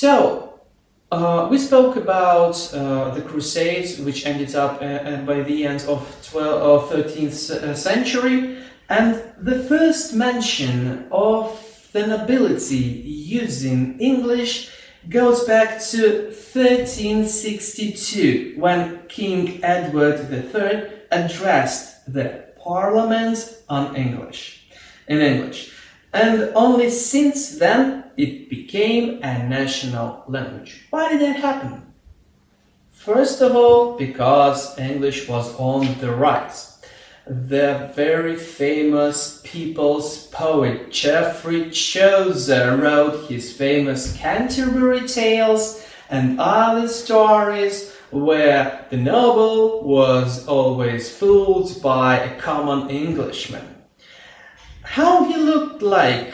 We spoke about the Crusades, which ended up by the end of 13th century, and the first mention of the nobility using English goes back to 1362, when King Edward III addressed the Parliament in English. And only since then it became a national language. Why did that happen? First of all, because English was on the rise. The very famous people's poet Geoffrey Chaucer wrote his famous Canterbury Tales and other stories where the noble was always fooled by a common Englishman. How he looked like?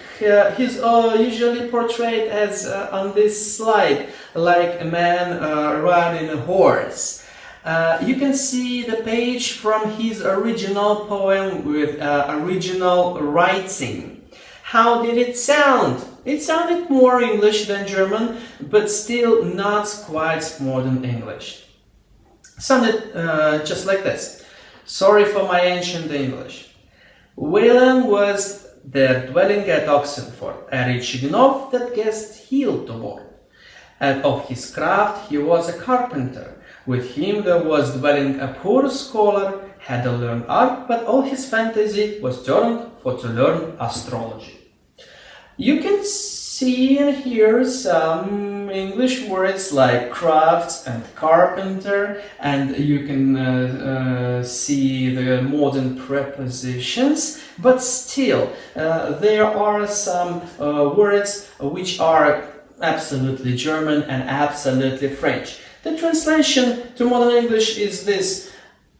He's usually portrayed as on this slide, like a man riding a horse. You can see the page from his original poem with original writing. How did it sound? It sounded more English than German, but still not quite modern English. Sounded just like this. Sorry for my ancient English. William was there dwelling at Oxenford, a rich gnome that guessed healed the board. And of his craft he was a carpenter. With him there was dwelling a poor scholar, had a learned art, but all his fantasy was turned for to learn astrology. You can see and hear some English words like craft and carpenter, and you can see the modern prepositions, but still there are some words which are absolutely German and absolutely French. The translation to modern English is this.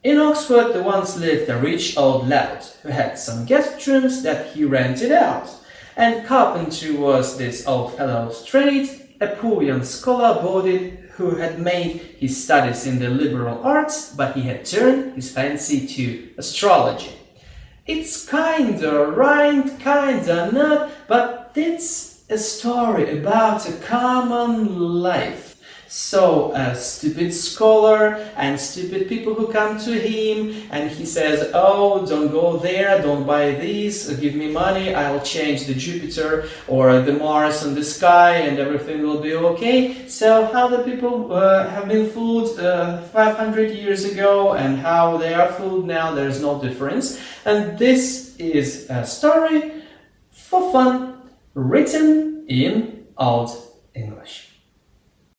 In Oxford there once lived a rich old lout who had some guest rooms that he rented out. And carpentry was this old fellow's trade, a poor young scholar boarded who had made his studies in the liberal arts, but he had turned his fancy to astrology. It's kinda right, kinda not, but it's a story about a common life. So a stupid scholar and stupid people who come to him, and he says, oh, don't go there, don't buy this, give me money, I'll change the Jupiter or the Mars on the sky and everything will be okay. So how the people have been fooled 500 years ago and how they are fooled now, there's no difference. And this is a story for fun written in Old English.